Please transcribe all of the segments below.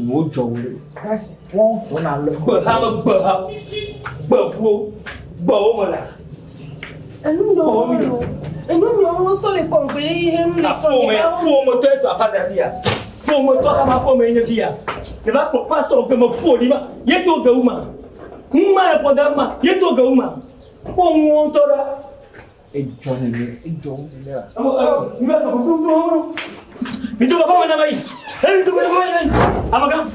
no joy. That's one I love. But I'm a but fool, but And you know, so they complete him. Four motor to a patria. Four motor have a home in the fear. The back of pastor of the poor, yet to the woman. Mara Podama, yet to the woman. One water. A Johnny, a John. You have to do. You do a woman of me. Hey, do it. I'm a gun.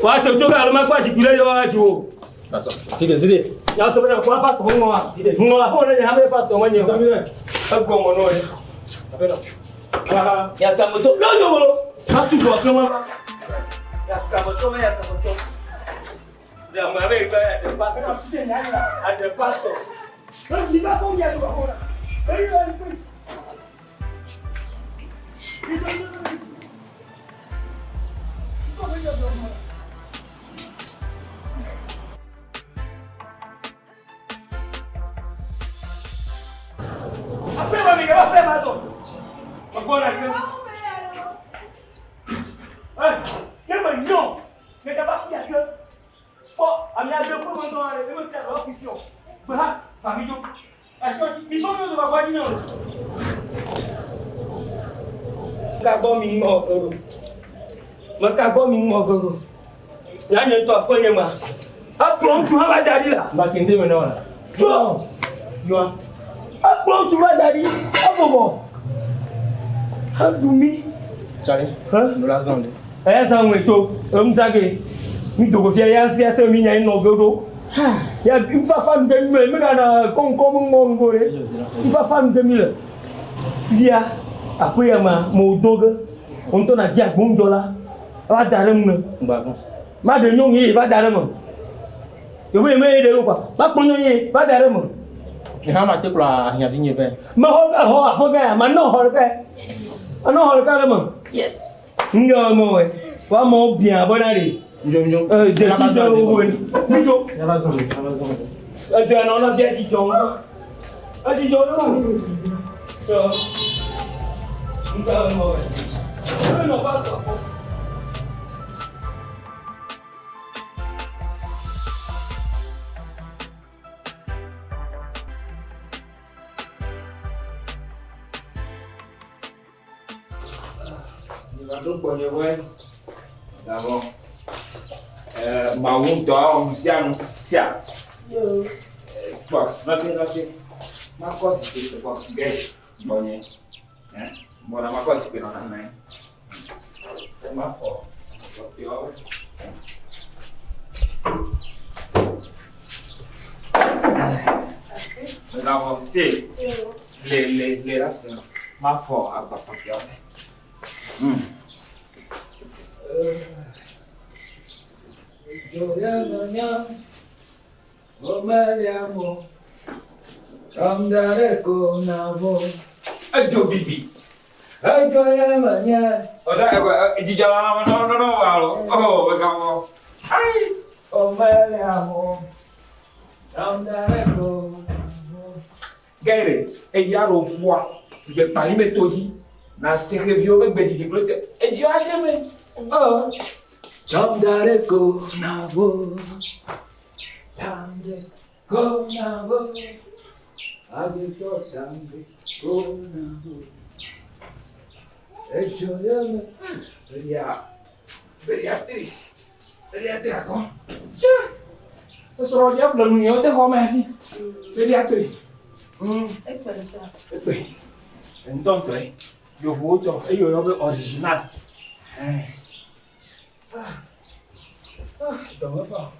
What to talk out of my question? You That's all. See it. Now, so I'm going to pass the home. Have a pastor when you have gone on. Ya estamos no. Have to go. Ya estamos ya me ve at the pastor. At the pastor. No, si va con ya ahora. Apema amiga, va apema eso. Agora aqui. Que manhã. Me dá para aqui. Pô, a minha deu por mandar hora, eu não quero opção. Bah, família. Acho que isso não do agora não. Acabou me morrendo. Mas acabou me morrendo. Já nem tô apanhando mais. Ah, pronto, vai dar lá. Mas quem tem menor? Não. João. Pronto, vai dar ali. Ah, bom. Ah, dormir. Charlie. Hã? Razão ali. Essa um eto, me sabe. Me dou que ia fiar seu minha em novo. Ya, il fa femme de mille, me gana comme mon gore. Il fa femme de mille. Dia, après ya mo doga, on tona dia bonjola. Va daram me. Ma de nyong yi va daram. Yo me de quoi. Ma kono yi va daram. Ni hama te pra nya dinye be. Ma ho ga, ma no ho ga. Yes. Ano ho ga mo. Yes. Ngo mo we. Wa mo bien bonari. Njom. De qui ça ou ni jo. Ya razão. De non on vient di jo. A di jo no. So. Ngo mo we. No pas ça. Então, quando eu vou, tá bom. Mas um tô, um ciano, ciano. Pô, não tem. Mas coisa que eu posso ver, bom, né? Bora, uma coisa que eu não tenho. É uma foto. Então, você, lê assim, uma foto, a papel. Joyanya, Omaliamo, Kamdareko Navo. Ajo bibi. Joyanya, Dijala no. Oh, begawo. Ai, Omaliamo, Kamdareko Navo. Gaire, yaro bois. Si be pari metodi. Na se review be bedidi blote. Ejo ajeme. Oh. Kamdareko Navo. Kamdareko Navo. Adito Kamdareko Navo. Joyanya, Beatriz. Agora. Eu sou o diabo da união de Roma aqui. Beatriz. Então, eu vou o original. Então, eu falo.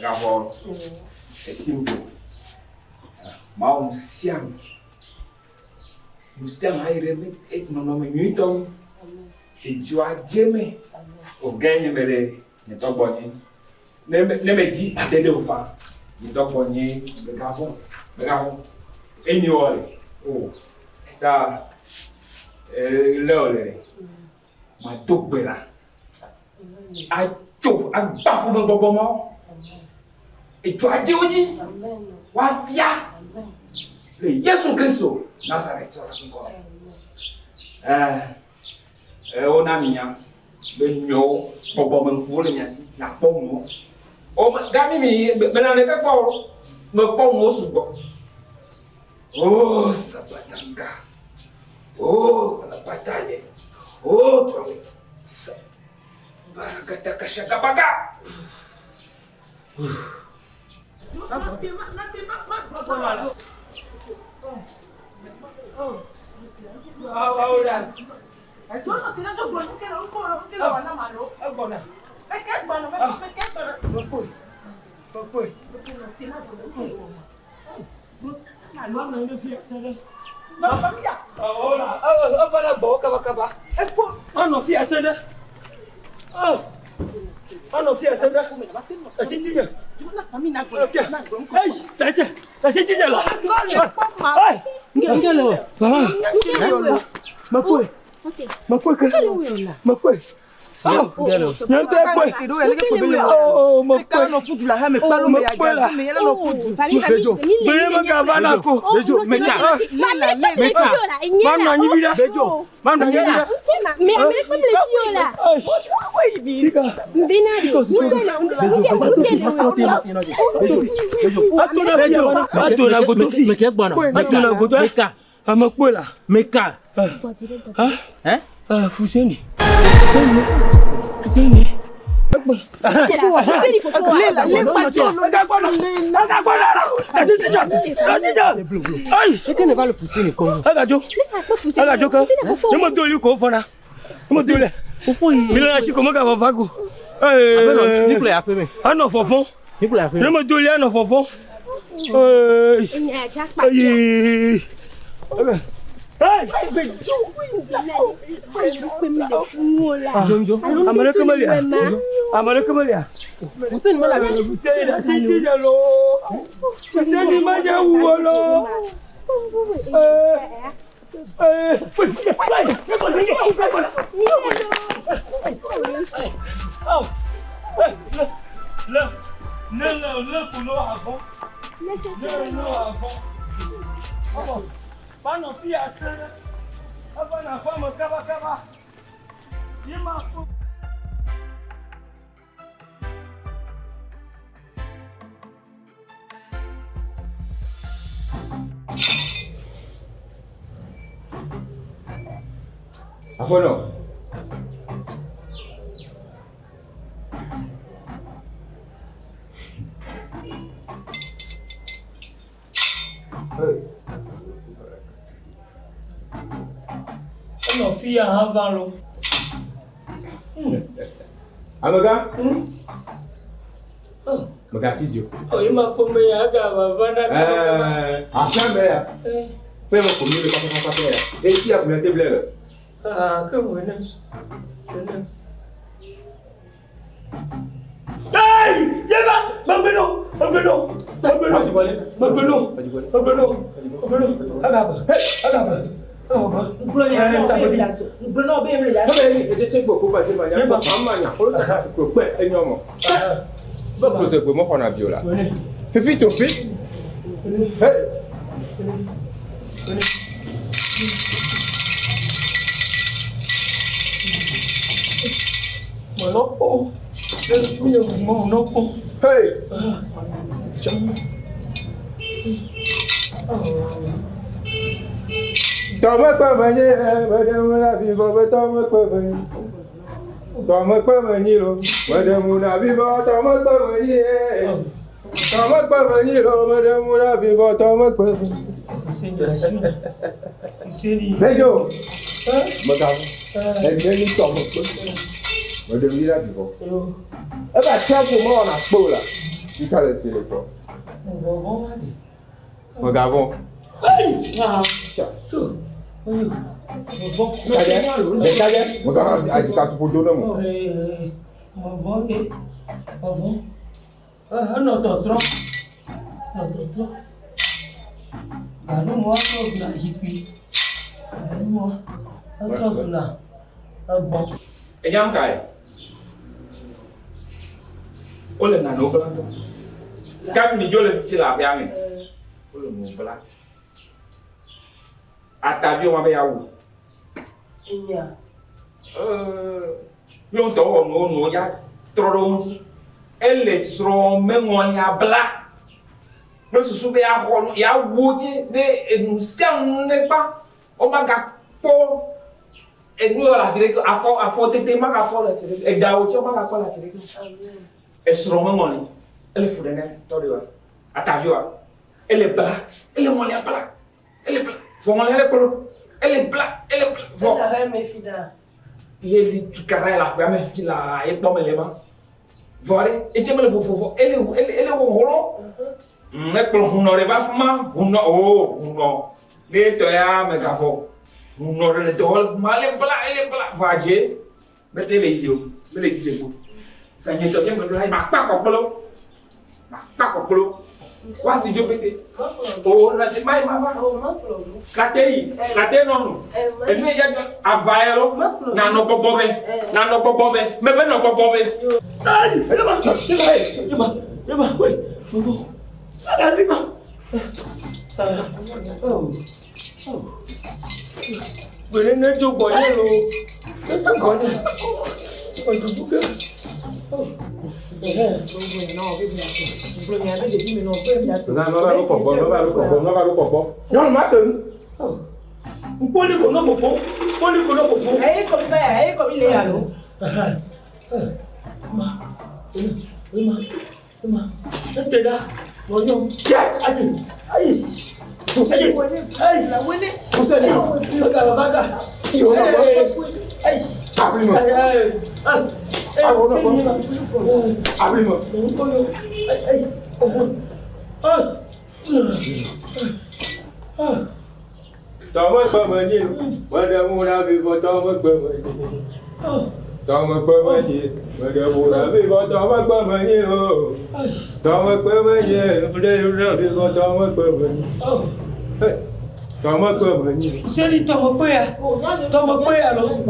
Agora, é simples. Mas um ciano aí remete no nome então e joa jeme o ganho mere ne to boni ne me di adede o fa ne to boni begavo eni ore o ta leole ma dogbera a cho a bafo no bobo mo Ejuajeoji. Wafia. Le Yesu Kristo Nazareth ora ko. Ona miya. Ben nyo bobo men ko le nyasi na pomo. O gami mi benane ka po. Me pomo subo. Oh, sabatanga. Oh, la bataille. Oh, toi. Barakata kashakabaga. Apono. Ono fia havalo. Amaga? Maga tijo. O ima pome ya ga bavana. Asambe ya. Pemo komile kwa kwa ya. Esi ya kumete blele. Que bueno. Hey! Lleva! ¡Vámonos! ¡Vámonos! ¡Vámonos! ¡Vámonos! ¡Vámonos! ¡Agaba! ¡Agaba! Monopo. Es mío, monopo. Hey! Toma pa manye, madame la viva, toma pa manye. Toma pa manye lo, madame la viva, toma pa manye. Toma pa manye lo, madame la viva, toma pa manye. Bejo. Madame. Ẹni tọmọ pé ọdẹ mi láti bọ. Ẹ bá tíráàpù mọ́ ọ̀nà àpò là bí kálẹ̀ sí lè kọ́. Mọ̀gà bọ̀. Kájẹ́ mọ̀gà àjìká sí fojú náà mọ̀. Ọ̀nà tọ̀tọ̀. Gàdú mọ́ ọ̀nà àjìpí. Gàdú mọ́ ọ̀nà ọgbọ̀n. Enyam kai. Ole na no blanco. Quand tu le fais la bien, le mot blanc. À ta vie, on va bien où? Longtemps, non, il y a trop longtemps. Elle est sur même on y a blanc. Le sous à il y a bouti, et nous sommes pas. On m'a gâté. Et nous, la fille, à fond, t'es ma gâteau, et d'ailleurs, on m'a gâté la fille. Elle se remet mon lit. Elle est foudée, toi, à ta vie, elle est blanc. Elle est mon lit à blanc. Elle est blanc. Bon, elle est blanc. Elle est blanc. Elle est blanc. Bon. Il est du carré là, mais il a et pas mes mains. Voilà. Et tu me le vois. Elle est au rôle. Mais pour on n'aurait pas fumé. On non. Les toya me gafo. On aurait le dehors fumé. Elle est blanc. Voyez. Mettez les idiots. Mais les idiots. Quand il te me le m'a pas complo. Voici Dieu pété. Oh, la semaine m'a la télé non. Et puis il y a un bailo. Nano bobobe. Mais ben non bobobe. Aïe, oui. Bobo. Allez, Boleh nak cuba lo. Tak boleh. Toma pamanil, manda muna vivo toma pamanil. Toma pamanil, manda muna vivo toma pamanil. Toma pamanil, manda vivo toma pamanil. Toma pamanil. Você ele toma banho? Toma banho, não?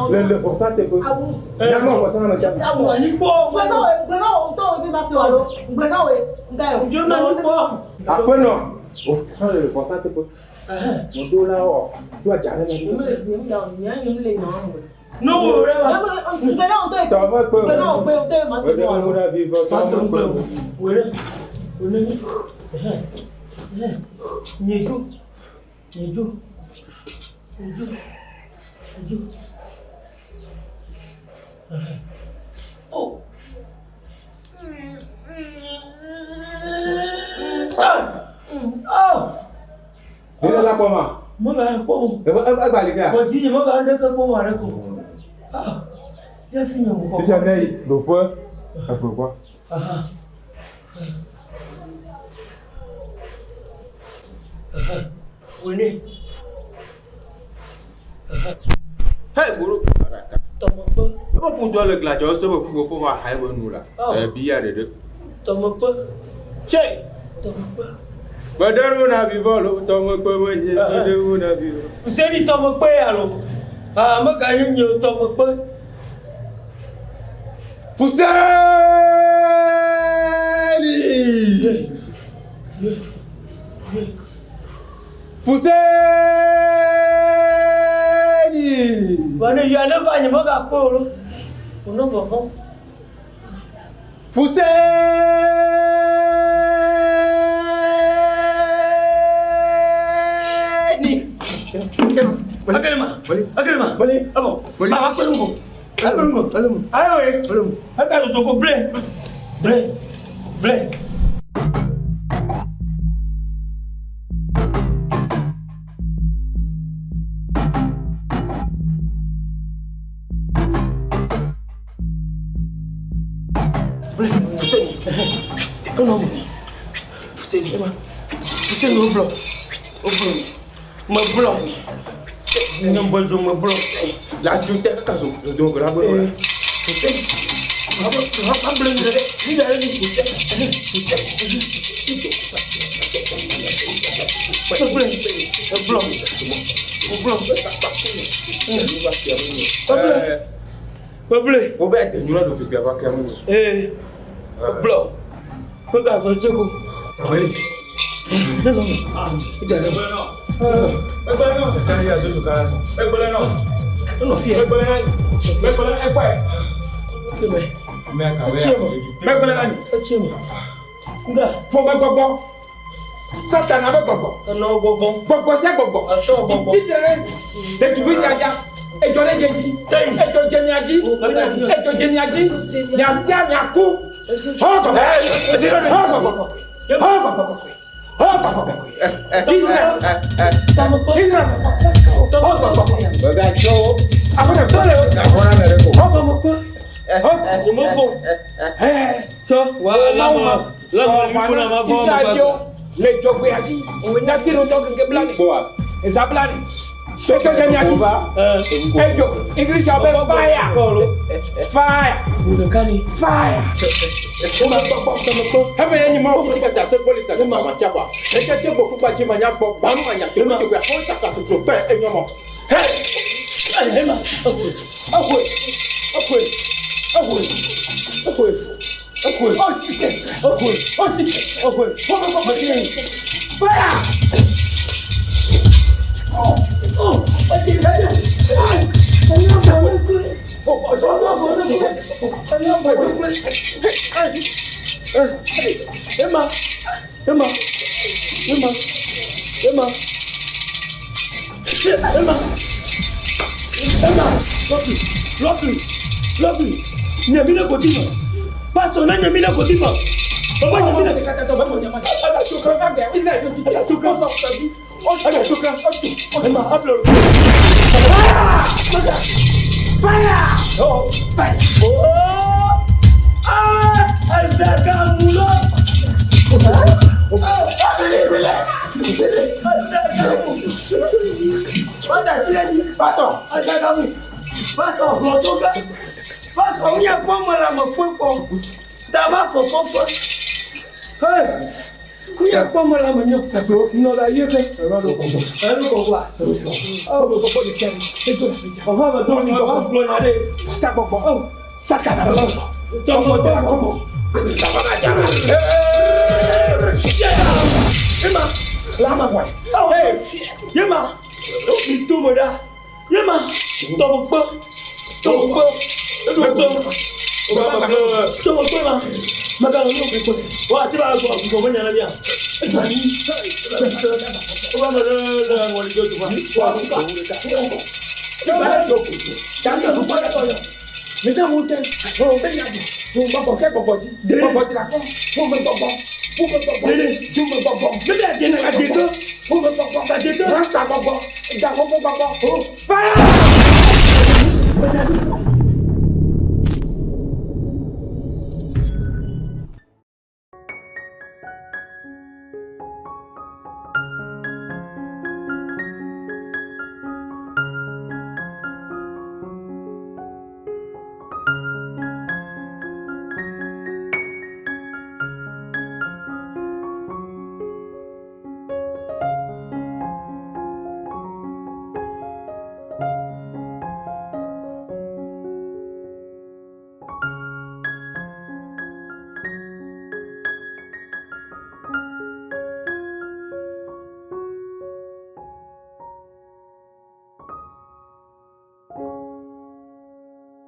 Le forçat te peu. Não, você não me chama. Ni bom, mano. Não, tô ouvindo a senhora. Não, eu não bom. Apa no? Oh, le forçat te peu. Modo la o. Dua jalan ni. Não, Toma pamanil. Manda muna vivo toma pamanil. Nyeju. Oh. Ini lah poma. Mengai pom. Balik ya. Bagi je mengai anda ke pom ada ko. Dia fini mo. Dia ni lupa. Apa apa? Ini. Hai guru. Toma apa? Apa pun tu ada kelas jauh sebab fugo hai benu lah. Biar dia. Toma apa? Cek. Toma apa? Badaru na vivo lo toma apa manje. Badaru na vivo. Você ni toma apa ya lo? Makanya nyo toma apa? Fuseni. Fuseni. Mana ya ada banyak mak apa lo? Uno bapang. Fuseni. Agak lama. Boleh. Apa? Apa tunggu? Ayo. Agak lu tunggu break. Fuseni ngeblok. Ngeblok. Ngeblok ngeblok. Lanjut tak kaso. Jom ke labu lah. Fuseni. Apa belum ada? Ni dah ada ni. Ngeblok. Apa boleh? Kau bet nyulah tu biar pakai mana. Ngeblok. Bukan bersyukur. Boleh. Kita ada boleh nak. Boleh nak. Kan ya dulu kan. Boleh nak. Tu nak fiat. Boleh nak. Boleh nak apa? Kau. Mẹ cả mẹ. Boleh nak. Kecil. Enggak. Fo ba gbogbo. Satan na ba gbogbo. Kena gbogbo. Gbogbo se gbogbo. Ato gbogbo. Titere. De tu bi si aja. Ejo le jeji. Ejo jemi aji. Ejo jemi aji. Ya ja ya ku. Ho ko. Ho ko. Ho ko. Israel. Israel. Begaco. Apa nak tole? Agora mereka. Ho ko. Semua. So, lama kuna mavo Israel. Le jogbe aji. O na tiro to ke blani. Boa. Esa blani. So jemi aji. Ejo. English abe fire. Fire. Unakani. Fire. Hapa yenye mau kitika tase polisi kwa machapa. Eka chebo kupa chima nyako bamba nya tuko kwa honta ka tutrofe enyomo. Hey, hema. Akwe. Lovely. Nyamila kotima. Pastor na nyamila kotima. Baba nyamila Kata to bamo nyama. Ada shukran ka ge. Israel yo ti ada shukran so tabi. Ada shukran. Ema upload. Fire! Oh, Fire! Azaka mulo. Pada sini. Pastor, Azaka mu. Pastor, rotoka. Pastor, unya pomala mafumpo. Dama fofofo. Hey. Kuya pomala manyo. Safro, No la yeke. Ero ko wa. Oh, ko ko di sen. Ejo na bisa. Oh, ba don ni ba blonade. Sa gbogbo. Oh, sakana gbogbo. Tomo Ọmọdé àkọ́kọ́. Sábàbà jára. Emma, láàmà wáyé. Oh, hey. Yema. Itomo da. Yema. Tomo po. Tomo po. Tomo po ma. Magalo no pe ko. Wa ti ba go ko mo nyana bia. Wa ma na mo ni go to fa. Wa ka. Ìbára ìjọkù. Jàǹdà ló pọ́n lẹ́tọ̀ yọ. Nígbà mo sẹ́, mo bẹ́ yàgò. Mo gbọ́gbọ́ kẹ́ gbọ́gbọ́ jí. Gbọ́gbọ́ ti la kọ́. Mo mọ gbọ́gbọ́. Mo mọ gbọ́gbọ́. Mo mọ gbọ́gbọ́. Bébé àjẹ́ náà àjẹ́ tó. Mo mọ gbọ́gbọ́. Àjẹ́ tó. Rasta gbọ́gbọ́. Ìjà gbọ́gbọ́ gbọ́gbọ́. Fáyà!